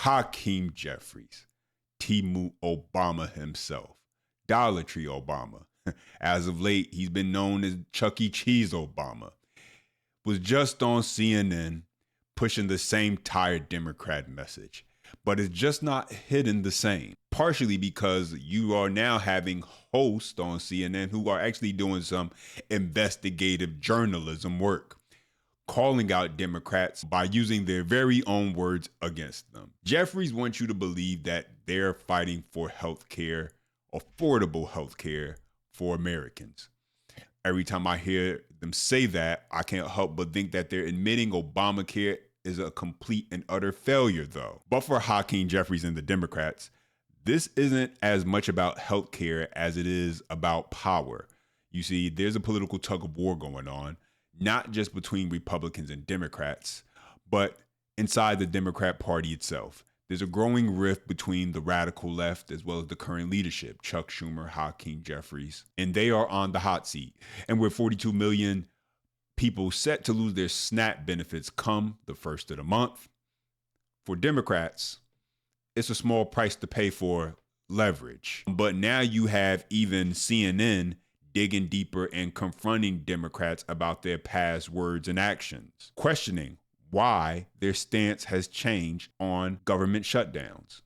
Hakeem Jeffries, Timu Obama himself, Dollar Tree Obama. As of late, he's been known as Chuck E. Cheese Obama, was just on CNN pushing the same tired Democrat message, but it's just not hitting the same. Partially because you are now having hosts on CNN who are actually doing some investigative journalism work, calling out Democrats by using their very own words against them. Jeffries wants you to believe that they're fighting for health care, affordable health care for Americans. Every time I hear them say that, I can't help but think that they're admitting Obamacare is a complete and utter failure, though. But for Hakeem Jeffries and the Democrats, this isn't as much about healthcare as it is about power. You see, there's a political tug of war going on, not just between Republicans and Democrats, but inside the Democrat Party itself. There's a growing rift between the radical left as well as the current leadership, Chuck Schumer, Hakeem Jeffries, and they are on the hot seat. And with 42 million people set to lose their SNAP benefits come the first of the month, for Democrats, it's a small price to pay for leverage. But now you have even CNN digging deeper and confronting Democrats about their past words and actions, questioning why their stance has changed on government shutdowns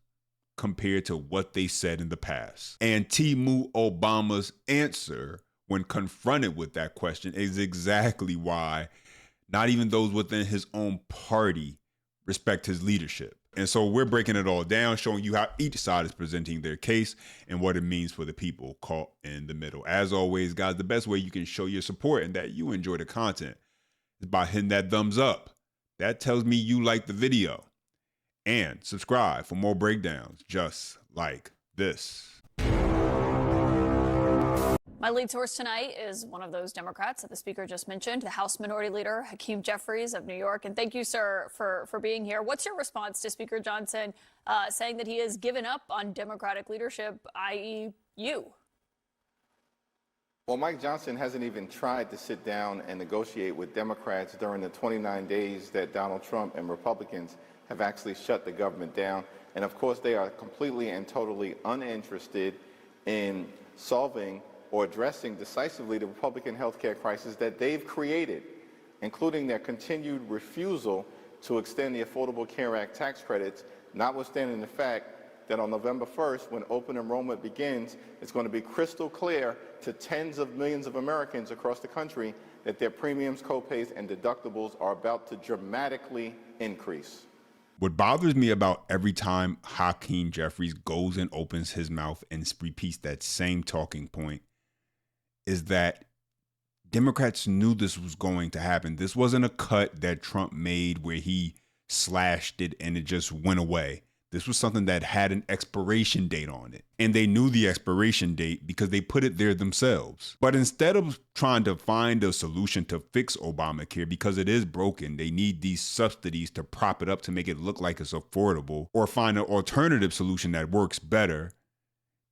compared to what they said in the past. And Timu Obama's answer when confronted with that question is exactly why not even those within his own party respect his leadership. And so we're breaking it all down, showing you how each side is presenting their case and what it means for the people caught in the middle. As always, guys, the best way you can show your support and that you enjoy the content is by hitting that thumbs up. That tells me you like the video. And subscribe for more breakdowns just like this. My lead source tonight is one of those Democrats that the speaker just mentioned, the House Minority Leader, Hakeem Jeffries of New York. And thank you, sir, for being here. What's your response to Speaker Johnson saying that he has given up on Democratic leadership, i.e. you? Well, Mike Johnson hasn't even tried to sit down and negotiate with Democrats during the 29 days that Donald Trump and Republicans have actually shut the government down. And of course, they are completely and totally uninterested in solving or addressing decisively the Republican health care crisis that they've created, including their continued refusal to extend the Affordable Care Act tax credits, notwithstanding the fact that on November 1st, when open enrollment begins, it's going to be crystal clear to tens of millions of Americans across the country that their premiums, copays, and deductibles are about to dramatically increase. What bothers me about every time Hakeem Jeffries goes and opens his mouth and repeats that same talking point is that Democrats knew this was going to happen. This wasn't a cut that Trump made where he slashed it and it just went away. This was something that had an expiration date on it. And they knew the expiration date because they put it there themselves. But instead of trying to find a solution to fix Obamacare because it is broken, they need these subsidies to prop it up to make it look like it's affordable, or find an alternative solution that works better,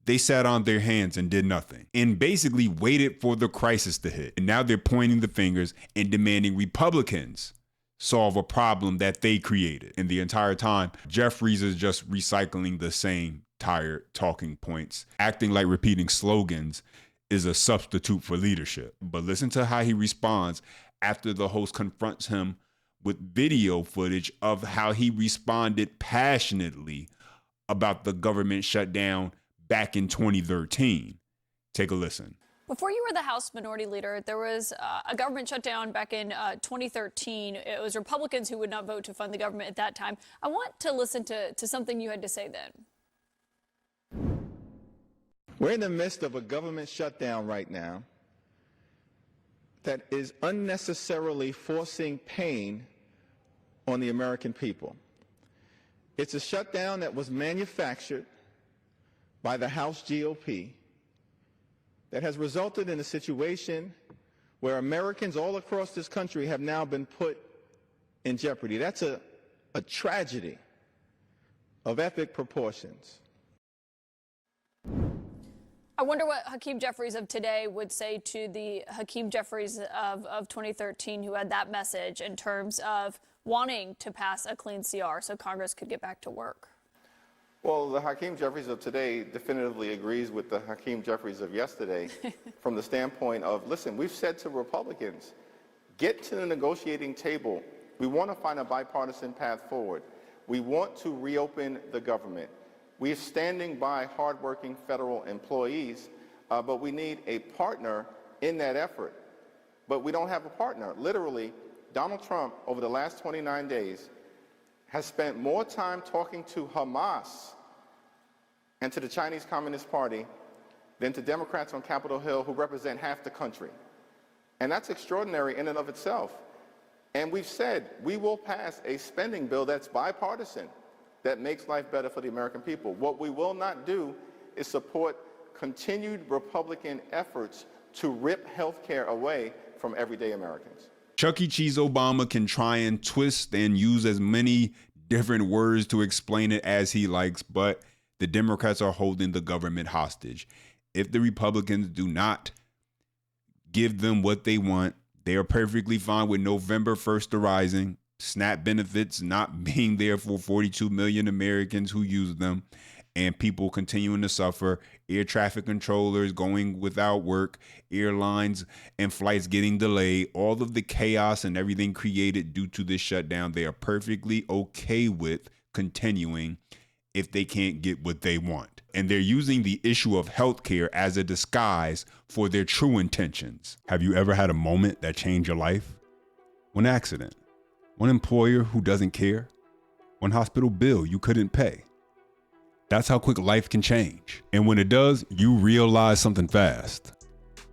they sat on their hands and did nothing and basically waited for the crisis to hit. And now they're pointing the fingers and demanding Republicans solve a problem that they created. And the entire time, Jeffries is just recycling the same tired talking points, acting like repeating slogans is a substitute for leadership. But listen to how he responds after the host confronts him with video footage of how he responded passionately about the government shutdown back in 2013. Take a listen. Before you were the House Minority Leader, there was a government shutdown back in 2013. It was Republicans who would not vote to fund the government at that time. I want to listen to something you had to say then. We're in the midst of a government shutdown right now that is unnecessarily forcing pain on the American people. It's a shutdown that was manufactured by the House GOP that has resulted in a situation where Americans all across this country have now been put in jeopardy. That's a tragedy of epic proportions. I wonder what Hakeem Jeffries of today would say to the Hakeem Jeffries of 2013 who had that message in terms of wanting to pass a clean CR so Congress could get back to work. Well, the Hakeem Jeffries of today definitively agrees with the Hakeem Jeffries of yesterday from the standpoint of, listen, we've said to Republicans, get to the negotiating table. We want to find a bipartisan path forward. We want to reopen the government. We're standing by hardworking federal employees, but we need a partner in that effort. But we don't have a partner. Literally, Donald Trump, over the last 29 days, has spent more time talking to Hamas and to the Chinese Communist Party than to Democrats on Capitol Hill who represent half the country. And that's extraordinary in and of itself. And we've said we will pass a spending bill that's bipartisan, that makes life better for the American people. What we will not do is support continued Republican efforts to rip health care away from everyday Americans. Chuck E. Cheese Obama can try and twist and use as many different words to explain it as he likes, but the Democrats are holding the government hostage. If the Republicans do not give them what they want, they are perfectly fine with November 1st arising, SNAP benefits not being there for 42 million Americans who use them, and people continuing to suffer, air traffic controllers going without work, airlines and flights getting delayed, all of the chaos and everything created due to this shutdown, they are perfectly okay with continuing if they can't get what they want. And they're using the issue of healthcare as a disguise for their true intentions. Have you ever had a moment that changed your life? One accident, one employer who doesn't care, one hospital bill you couldn't pay. That's how quick life can change. And when it does, you realize something fast.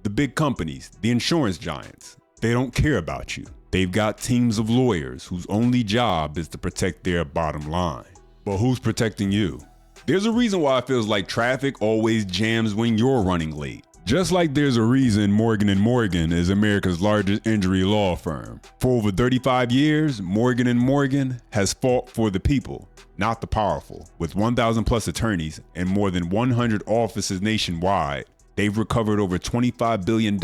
The big companies, the insurance giants, they don't care about you. They've got teams of lawyers whose only job is to protect their bottom line. But who's protecting you? There's a reason why it feels like traffic always jams when you're running late. Just like there's a reason Morgan & Morgan is America's largest injury law firm. For over 35 years, Morgan & Morgan has fought for the people, not the powerful. With 1,000 plus attorneys and more than 100 offices nationwide, they've recovered over $25 billion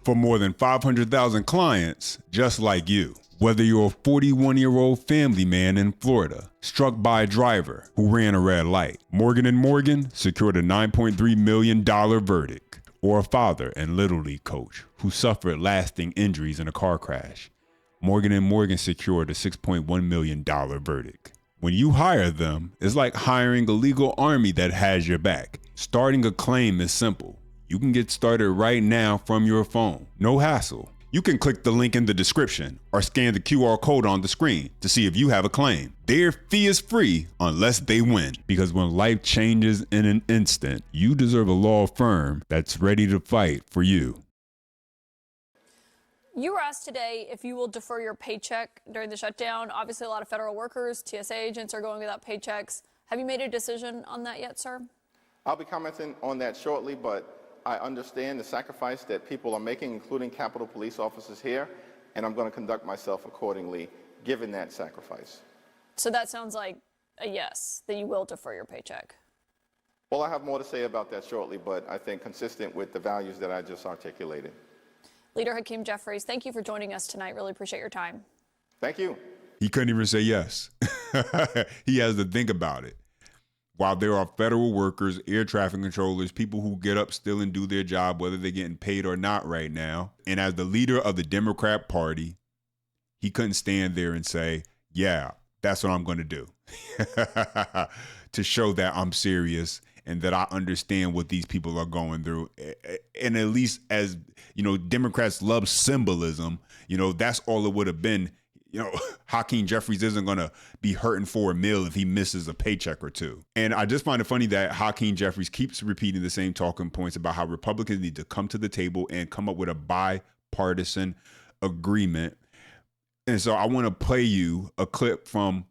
for more than 500,000 clients just like you. Whether you're a 41-year-old family man in Florida, struck by a driver who ran a red light, Morgan & Morgan secured a $9.3 million verdict. Or a father and Little League coach who suffered lasting injuries in a car crash, Morgan & Morgan secured a $6.1 million verdict. When you hire them, it's like hiring a legal army that has your back. Starting a claim is simple. You can get started right now from your phone. No hassle. You can click the link in the description or scan the QR code on the screen to see if you have a claim. Their fee is free unless they win. Because when life changes in an instant, you deserve a law firm that's ready to fight for you. You were asked today if you will defer your paycheck during the shutdown. Obviously, a lot of federal workers, TSA agents are going without paychecks. Have you made a decision on that yet, sir? I'll be commenting on that shortly, but I understand the sacrifice that people are making, including Capitol Police officers here, and I'm going to conduct myself accordingly, given that sacrifice. So that sounds like a yes, that you will defer your paycheck. Well, I have more to say about that shortly, but I think consistent with the values that I just articulated. Leader Hakeem Jeffries, thank you for joining us tonight. Really appreciate your time. Thank you. He couldn't even say yes. He has to think about it. While there are federal workers, air traffic controllers, people who get up still and do their job, whether they're getting paid or not right now. And as the leader of the Democrat Party, he couldn't stand there and say, yeah, that's what I'm going to do. To show that I'm serious and that I understand what these people are going through. And at least as, Democrats love symbolism, that's all it would have been. Hakeem Jeffries isn't going to be hurting for a meal if he misses a paycheck or two. And I just find it funny that Hakeem Jeffries keeps repeating the same talking points about how Republicans need to come to the table and come up with a bipartisan agreement. And so I want to play you a clip from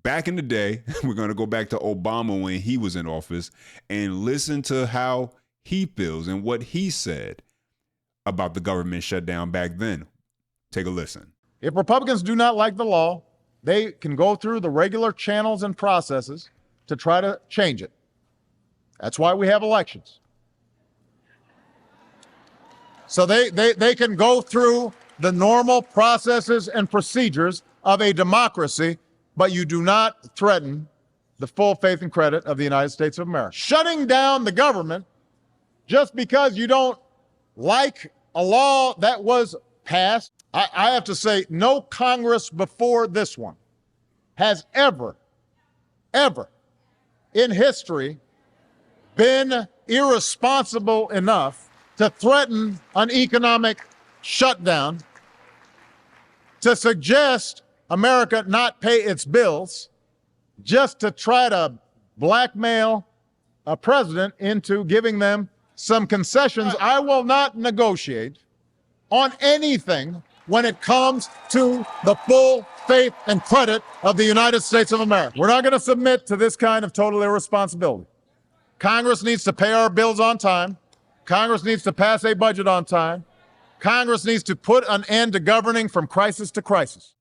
back in the day. We're going to go back to Obama when he was in office and listen to how he feels and what he said about the government shutdown back then. Take a listen. If Republicans do not like the law, they can go through the regular channels and processes to try to change it. That's why we have elections. So they can go through the normal processes and procedures of a democracy, but you do not threaten the full faith and credit of the United States of America. Shutting down the government just because you don't like a law that was passed, I have to say, no Congress before this one has ever in history been irresponsible enough to threaten an economic shutdown, to suggest America not pay its bills, just to try to blackmail a president into giving them some concessions. I will not negotiate on anything when it comes to the full faith and credit of the United States of America. We're not going to submit to this kind of total irresponsibility. Congress needs to pay our bills on time. Congress needs to pass a budget on time. Congress needs to put an end to governing from crisis to crisis.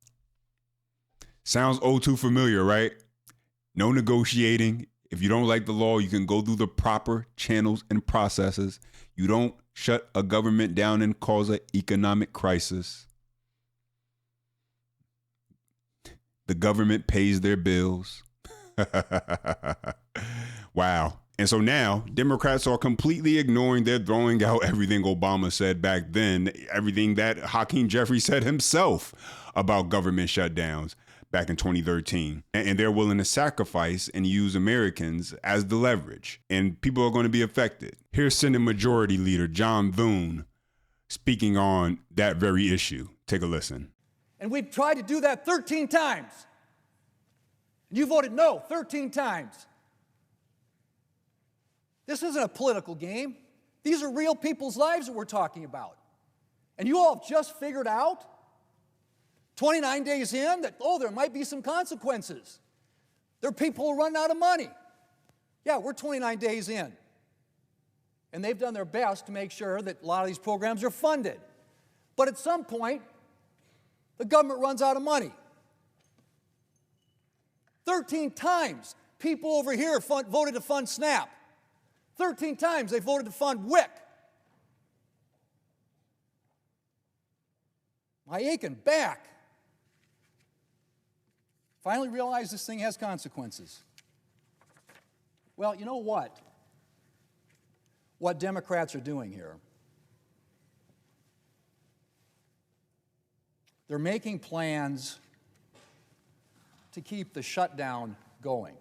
Sounds all too familiar, right? No negotiating. If you don't like the law, you can go through the proper channels and processes. You don't shut a government down and cause an economic crisis. The government pays their bills. Wow. And so now Democrats are completely ignoring, they're throwing out everything Obama said back then, everything that Hakeem Jeffries said himself about government shutdowns back in 2013. And they're willing to sacrifice and use Americans as the leverage. And people are going to be affected. Here's Senate Majority Leader John Thune speaking on that very issue. Take a listen. And we've tried to do that 13 times. And you voted no 13 times. This isn't a political game. These are real people's lives that we're talking about. And you all have just figured out, 29 days in, that, there might be some consequences. There are people who run out of money. Yeah, we're 29 days in. And they've done their best to make sure that a lot of these programs are funded. But at some point, the government runs out of money. 13 times, people over here voted to fund SNAP. 13 times they voted to fund WIC. My aching back. Finally realized this thing has consequences. Well, you know what? What Democrats are doing here, they're making plans to keep the shutdown going.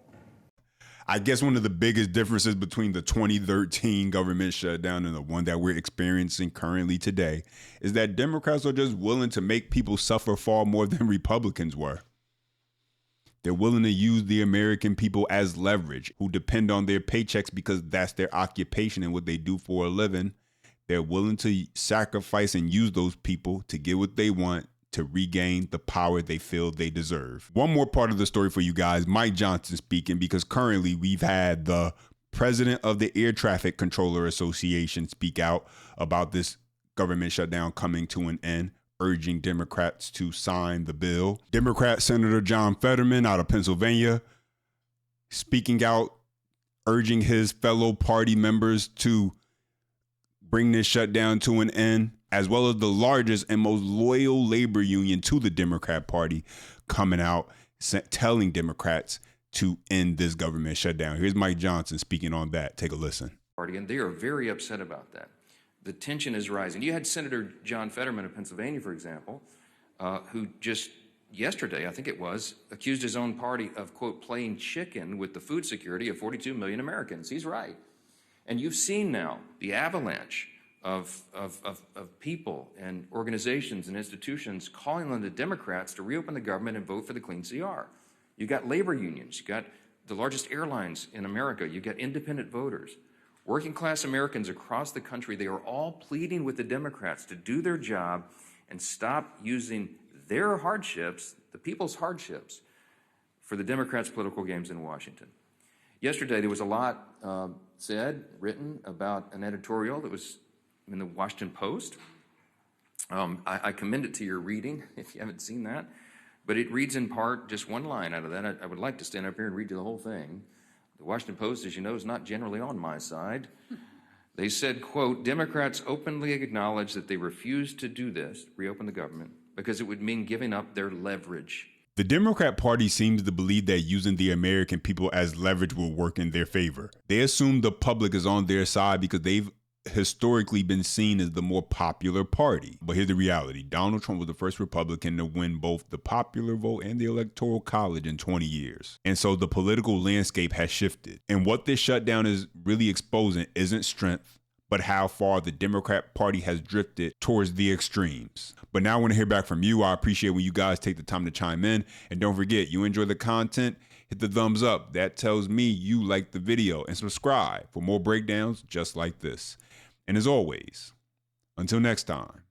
I guess one of the biggest differences between the 2013 government shutdown and the one that we're experiencing currently today is that Democrats are just willing to make people suffer far more than Republicans were. They're willing to use the American people as leverage, who depend on their paychecks because that's their occupation and what they do for a living. They're willing to sacrifice and use those people to get what they want, to regain the power they feel they deserve. One more part of the story for you guys, Mike Johnson speaking, because currently we've had the president of the Air Traffic Controller Association speak out about this government shutdown coming to an end, urging Democrats to sign the bill. Democrat Senator John Fetterman out of Pennsylvania speaking out, urging his fellow party members to bring this shutdown to an end, as well as the largest and most loyal labor union to the Democrat Party coming out telling Democrats to end this government shutdown. Here's Mike Johnson speaking on that. Take a listen. And they are very upset about that. The tension is rising. You had Senator John Fetterman of Pennsylvania, for example, who just yesterday, I think it was, accused his own party of, quote, playing chicken with the food security of 42 million Americans. He's right. And you've seen now the avalanche of people and organizations and institutions calling on the Democrats to reopen the government and vote for the clean CR. You got labor unions, you got the largest airlines in America, you got independent voters, working class Americans across the country. They are all pleading with the Democrats to do their job and stop using their hardships, the people's hardships, for the Democrats' political games in Washington. Yesterday, there was a lot said, written about an editorial that was in the Washington Post. I commend it to your reading if you haven't seen that. But it reads in part just one line out of that. I would like to stand up here and read you the whole thing. The Washington Post, as you know, is not generally on my side. They said, quote, Democrats openly acknowledge that they refuse to do this, reopen the government, because it would mean giving up their leverage. The Democrat Party seems to believe that using the American people as leverage will work in their favor. They assume the public is on their side because they've historically been seen as the more popular party. But here's the reality. Donald Trump was the first Republican to win both the popular vote and the Electoral College in 20 years. And so the political landscape has shifted. And what this shutdown is really exposing isn't strength, but how far the Democrat Party has drifted towards the extremes. But now I want to hear back from you. I appreciate when you guys take the time to chime in. And don't forget, you enjoy the content, hit the thumbs up. That tells me you like the video. And subscribe for more breakdowns just like this. And as always, until next time,